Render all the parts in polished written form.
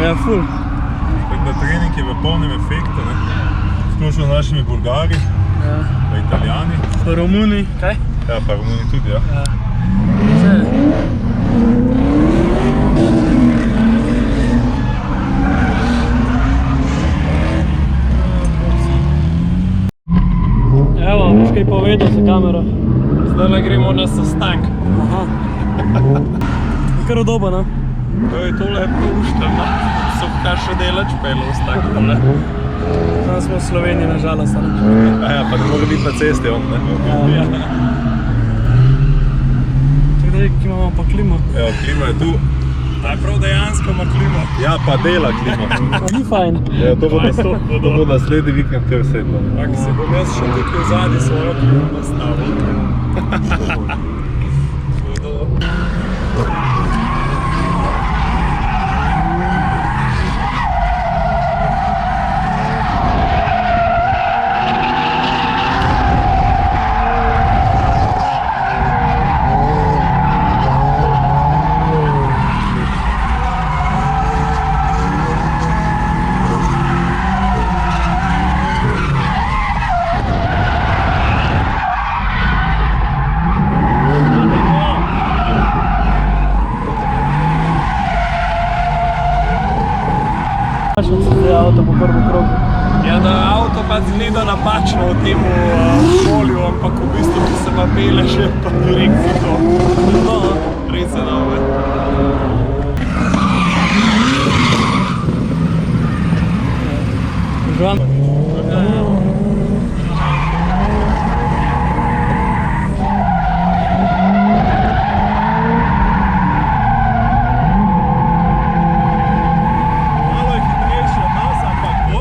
Ja, ful. Tako da trening je v polnem efektu, ne? Splošno z našimi Bolgari, pa Italijani. Pa Romuni, kaj? Ja, pa Romuni tudi, ja. Evo, boš kaj povedal za kamero? Zdaj gremo na sestank. Aha. Je kar udoba, ne? Tole je poušteno. So kar še delač pelo s takole. Zdaj smo v Sloveniji, nažalost. Ja, pa ne more biti na cesti on, ne? Ja. Tako da imamo pa klimo. Evo, klima je tu. Aj prav dejansko ima klimo. Ja, pa dela klima. Ni fajn. Ja, to bo naslednji vikend kar sedlo. Ak se bom jaz še tukaj v zadnji svojo klimo nastavil. Kakšen se zdaj avto po prvem krogu? Ja, da avto pa zgleda napačno v tem polju, ampak v bistvu, ki se pa pele že pa direkt to. No, Res je nove. Žan. Malo je hitrejši od nas, ampak bo.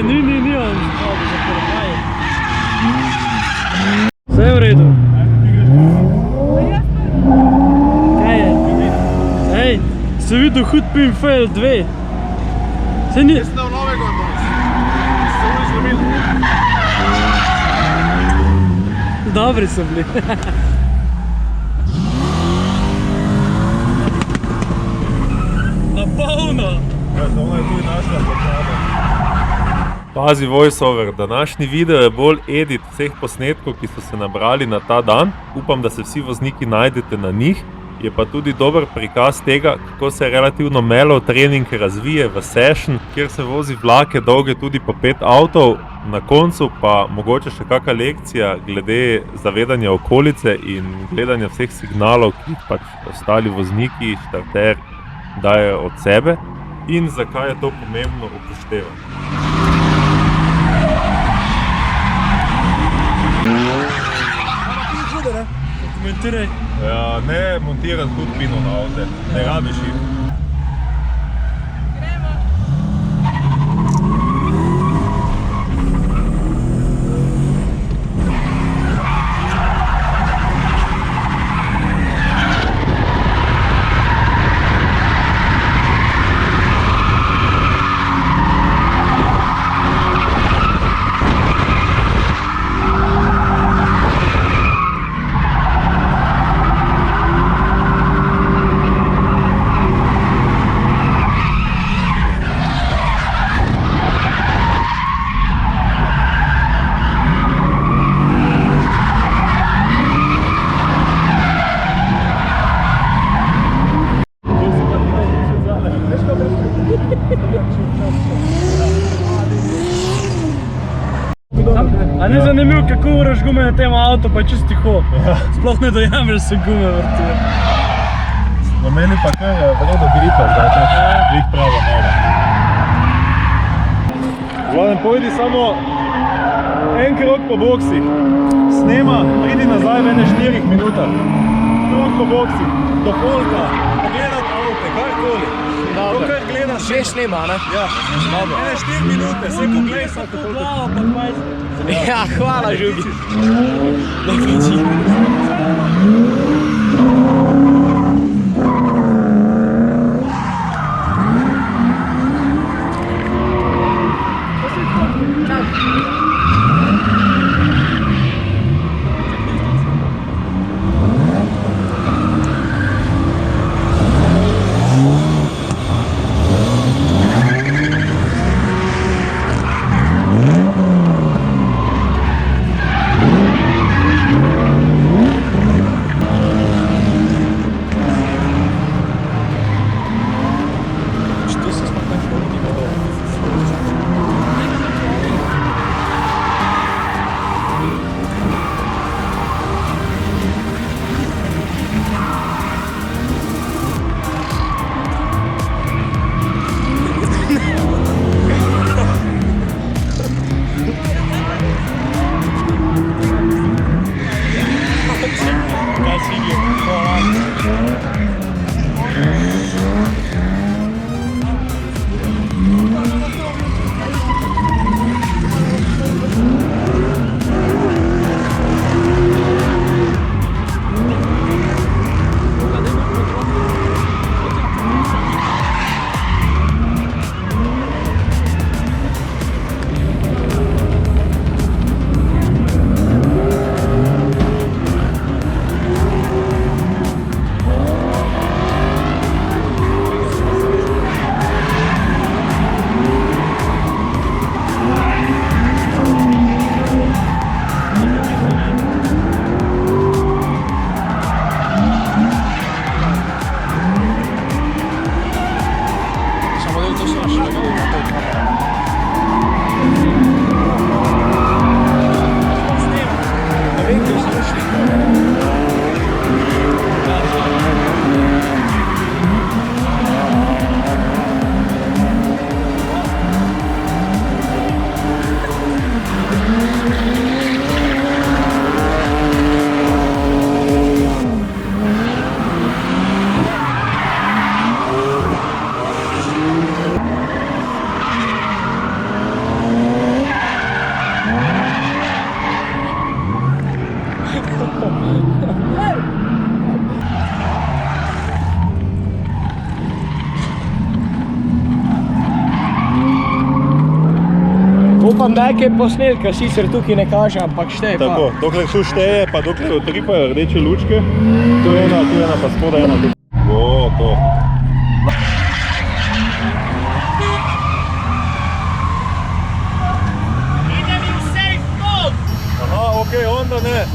Ni, on hodi za koledaje. Vse je v redu. Kaj je? Ej, si videl Hudpin Fail 2? Se ni... Jaz sem novega odnos. Se uvijek zlomili. Dobri so bili. Na polno. Ja, ona je tudi našla počada. Pazi voiceover, današnji video je bolj edit vseh posnetkov, ki so se nabrali na ta dan. Upam, da se vsi vozniki najdete na njih. Je pa tudi dober prikaz tega, kako se relativno mellow trening razvije v session, kjer se vozi vlake dolge tudi po 5 avtov. Na koncu pa mogoče še kakšna lekcija glede zavedanja okolice in gledanja vseh signalov, ki jih pač ostali vozniki, štarter dajo od sebe in zakaj je to pomembno upoštevati. Komentiraj. Ja, ne montirati Hudpino na avte, ne rabiš jih. kako uraš gume na tem avtu, pa je čisto tiho. Sploh ne dojameš, da se gume vrtijo. Na meni pa kar vredo gripa, zdaj tako vih prava nora. Vladem, pojdi samo en krok po boksih. Snema, pridi nazaj v ene 4 minutah. Krok po boksih, do polka, pogledat avte, karkoli. To, kar gledaš... Že snema, ne? Ja, ene 4 minute, se poglej sa To glavo pa 20. Ja, hvala, Žugi. Upam, da je kaj posnetka, sicer tukaj ne kaže, ampak šteje pa. Tako, dokler tu šteje, pa dokler utripajo rdeče lučke, tu ena, pa spodaj ena. O, to. Aha, okej, onda ne.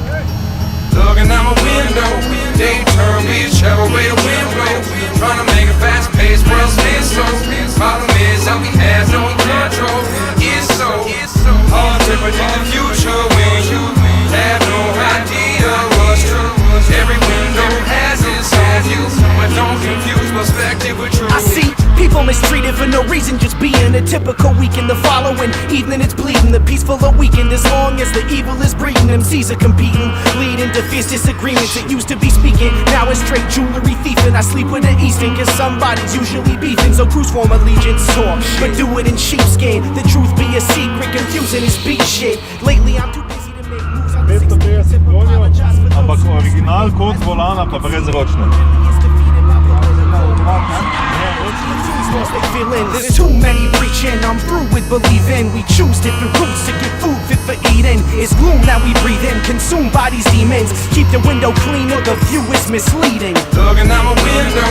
Looking out my window, day turn, we travel way the wind blow. Trying to make a fast pace, world spin slow. Problem is that we have no control. It's so hard to predict the future when you have no idea what's true. Every window has its own view, but don't confuse perspective with truth. I see people mistreated for no reason, just being a typical weekend. The following evening it's bleeding, the peaceful are weakened. As long as the evil is breeding, MCs are competing, leading to fierce disagreements. It used to be speaking, now it's straight jewelry thieving. I sleep with an Eastern, cause somebody's usually beefing. So cruise form allegiance talk, but do it in sheepskin. The truth be a secret, confusing is beat shit. Lately I'm too busy to make moves. I'm 550 konjev, ampak original kot volana pa brezročne. They feeling there's too many preaching. I'm through with believing. We choose different routes to get food fit for eating. It's gloom that we breathe in, consumed by these demons. Keep the window clean or the view is misleading. Looking out my window,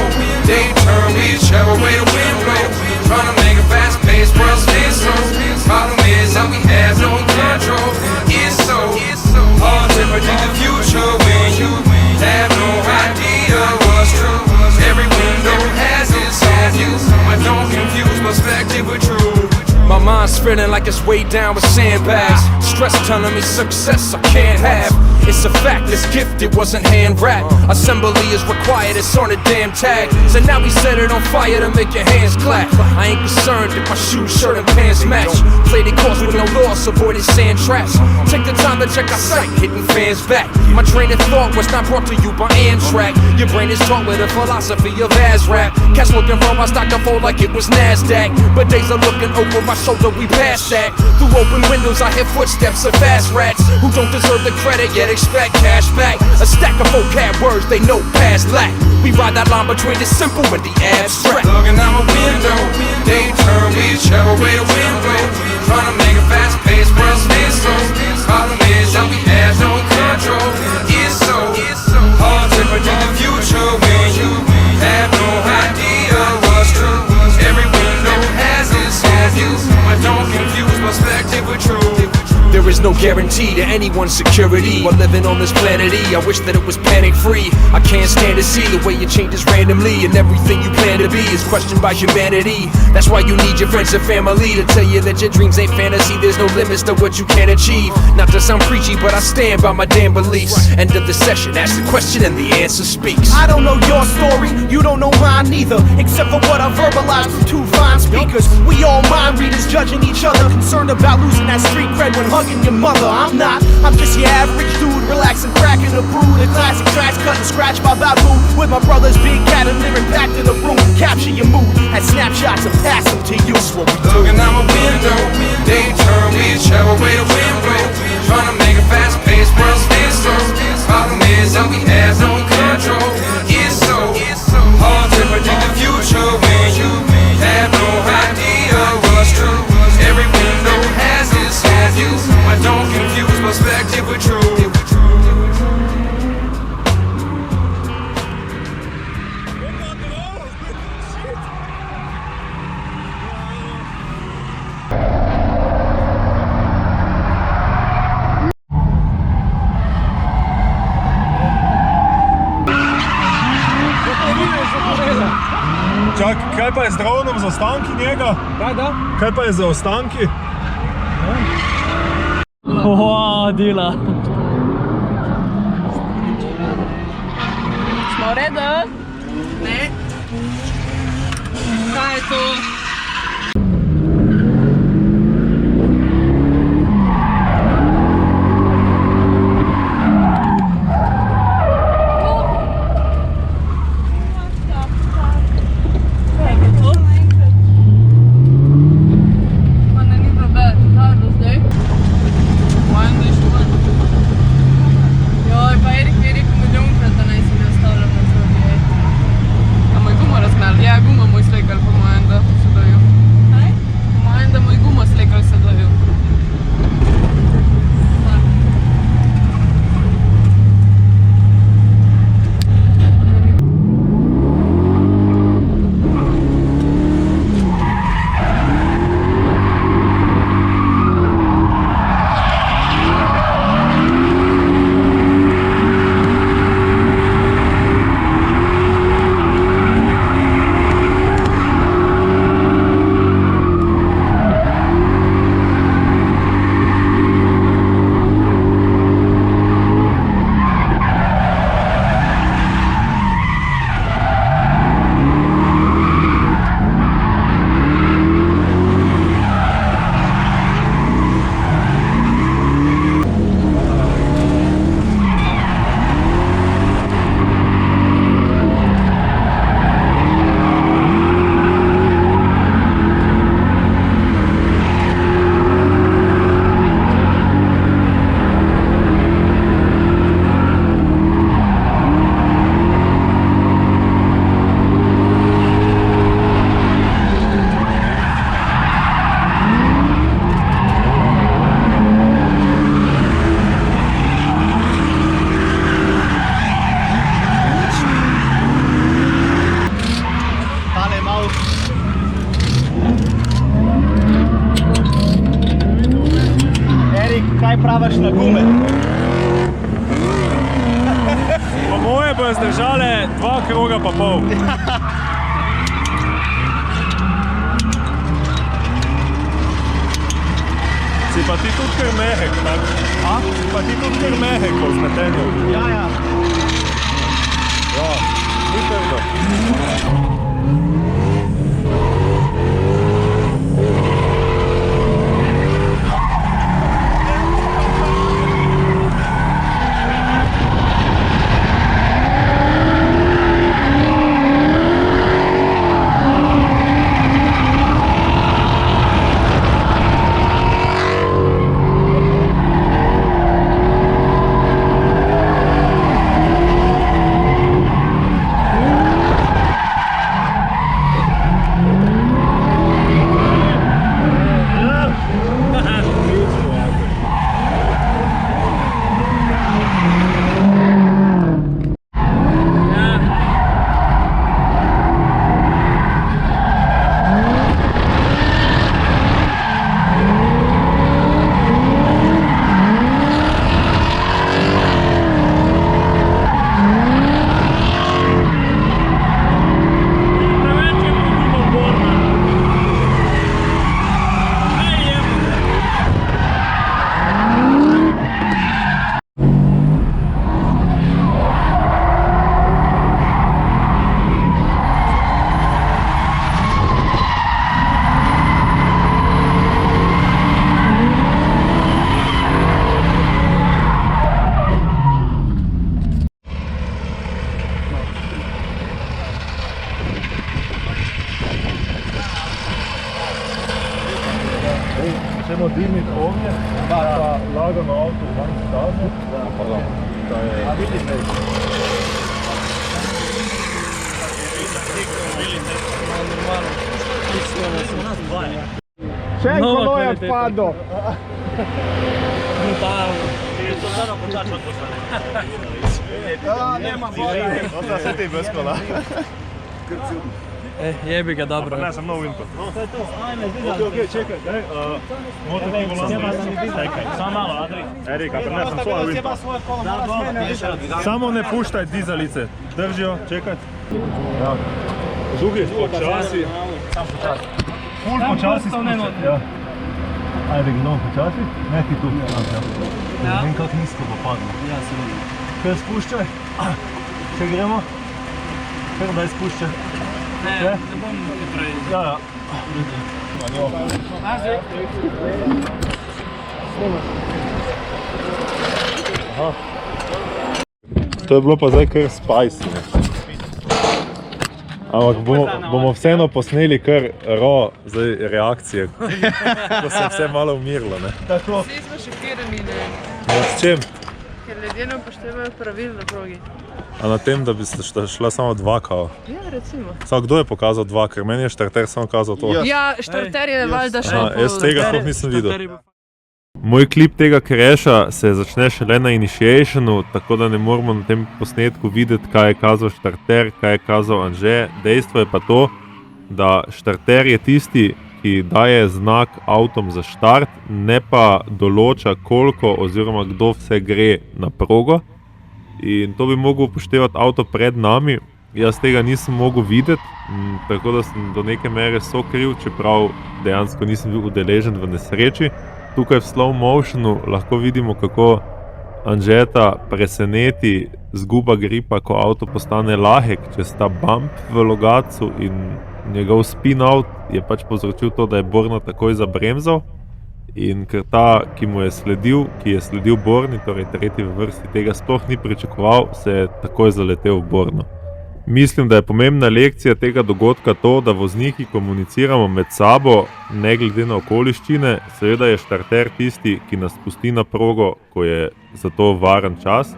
day turn, we travel way the wind blow. Trying to make a fast pace, world spin slow. Problem is that we have no control. It's so hard to predict the future when you have no idea what's true. Every window has its own view, but don't confuse perspective with truth. My mind's spinning like it's weighed down with sandbags. Stress telling me success I can't have. It's a fact, this gift, it wasn't hand wrapped. Assembly is required, it's on a damn tag. So now we set it on fire to make your hands clap. I ain't concerned if my shoes, shirt, and pants match. Play the course with no loss, avoiding sand traps. Take the time to check our site, hitting fans back. My train of thought was not brought to you by Amtrak. Your brain is taught with the philosophy of ASRAP. Cats looking for my stock to fold like it was NASDAQ. But days are looking over my shoulder, we past that. Through open windows I hear footsteps of fast rats who don't deserve the credit yet expect cash back. A stack of vocab words they know past lack. We ride that line between the simple and the abstract. Looking out my window, they turn whichever way the wind blows. Trying to make a fast pace, world stay slow. Problem is that we have no control. It's so hard to predict the future when you have no idea what's true. Every window has its own view, but don't confuse perspective with truth. There is no guarantee to anyone's security while living on this planet E. I wish that it was panic free. I can't stand to see the way it changes randomly, and everything you plan to be is questioned by humanity. That's why you need your friends and family to tell you that your dreams ain't fantasy. There's no limits to what you can achieve. Not to sound preachy, but I stand by my damn beliefs. End of the session, ask the question and the answer speaks. I don't know your story, you don't know mine neither, except for what I verbalized with two fine speakers. We all mind readers judging each other, concerned about losing that street cred when hugging your mother. I'm not, I'm just your average dude, relaxing, cracking a brew. The classic tracks cut and scratch by Babu with my brother's big cat and lyric back to the room. Capture your mood, had snapshots and pass them to you. Looking out my window, they turn whichever way the wind blows. Trying to make a fast pace, world stay slow. Problem is that we have no control. It's so hard to predict the future when you have no idea what's true. Every window has its own view, but don't confuse perspective with truth. Čak, kaj pa je z dronom za ostanki njega? Da? Kaj pa je za ostanki? Wow, dela. Smo v redu? Ne. Kaj je to? kaj praviš na gume? Po moje bojo zdržale 2 kroga pa pol. pa ti tudi kar mehek, tako? Si pa ti tudi kar mehek po vzmetenju. Ja. Ja, ni trdo. Ćemo dimiti ovdje, pa lagano auto van stazu. A vidite. Še en kolo je odpadlo. Nema bolje. Osta se ti bez kola. Jebi ga, dobro. Ne, sem nov input. To je to, ajme, ok, čekaj, daj, možda ti volan čekaj, samo malo, Adri. Erika, prinesem svojo input. Samo ne puštaj dizalice, držijo, čekaj. Ja. Žugi, počasi. Sam počasi. Ful počasi spuščaj. Ja. Ajde, gledamo počasi. Ne, ti tu. Ja. Vem, kako nizko bo padlo. Ja, se vidim. Kaj spuščaj? Če gremo? Kar daj spuščaj. Ne bom hitrej. Ja, ja. To je bilo pa zdaj kar spicy. Ampak bomo vseeno posneli kar raw reakcije, ko se je vse malo umirilo. Vsi smo šokirani, ne? S čem? Ker ljudje ne upoštevajo pravil na progi. A na tem, da bi šla samo dva kao? Ja, recimo. Samo kdo je pokazal dva, ker meni je štarter samo kazal to. Ja, štarter je valjda šel po... Jaz tega sploh nisem videl. Moj klip tega crasha se začne šele na initiationu, tako da ne moramo na tem posnetku videti, kaj je kazal štarter, kaj je kazal Anže. Dejstvo je pa to, da štarter je tisti, ki daje znak avtom za štart, ne pa določa koliko oziroma kdo vse gre na progo. In to bi mogel upoštevati avto pred nami. Jaz tega nisem mogel videti, tako da sem do neke mere sokriv, čeprav dejansko nisem bil udeležen v nesreči. Tukaj v slow motionu lahko vidimo, kako Anžeta preseneti zguba gripa, ko avto postane lahek čez ta bump v Logatcu, in njegov spin-out je pač povzročil to, da je Borna takoj zabremzal. In ker ta, ki mu je sledil, ki je sledil Borni, torej tretji v vrsti, tega sploh ni pričakoval, se je takoj zaletel v Borno. Mislim, da je pomembna lekcija tega dogodka to, da vozniki komuniciramo med sabo, ne glede na okoliščine. Seveda je štarter tisti, ki nas pusti na progo, ko je za to varen čas,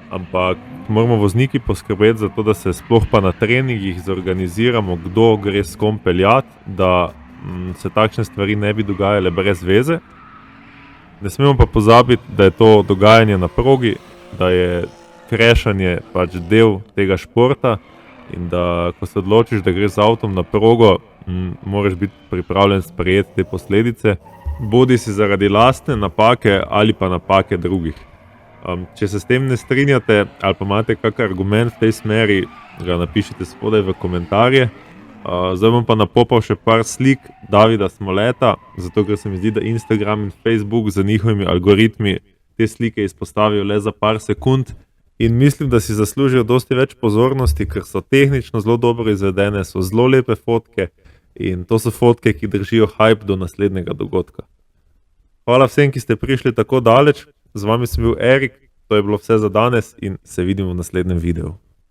ampak moramo vozniki poskrbeti za to, da se sploh pa na treningih zorganiziramo, kdo gre s kom peljati, da se takšne stvari ne bi dogajale brez veze. Ne smemo pa pozabiti, da je to dogajanje na progi, da je crashanje pač del tega športa in da ko se odločiš, da greš z avtom na progo, moraš biti pripravljen sprejeti te posledice, bodi si zaradi lastne napake ali pa napake drugih. Če se s tem ne strinjate ali pa imate kak argument v tej smeri, ga napišite spodaj v komentarje. Zdaj bom pa napopal še par slik Davida Smoleta, zato ker se mi zdi, da Instagram in Facebook z njihovimi algoritmi te slike izpostavijo le za par sekund in mislim, da si zaslužijo dosti več pozornosti, ker so tehnično zelo dobro izvedene, so zelo lepe fotke in to so fotke, ki držijo hype do naslednjega dogodka. Hvala vsem, ki ste prišli tako daleč, z vami sem bil Erik, to je bilo vse za danes in se vidimo v naslednjem videu.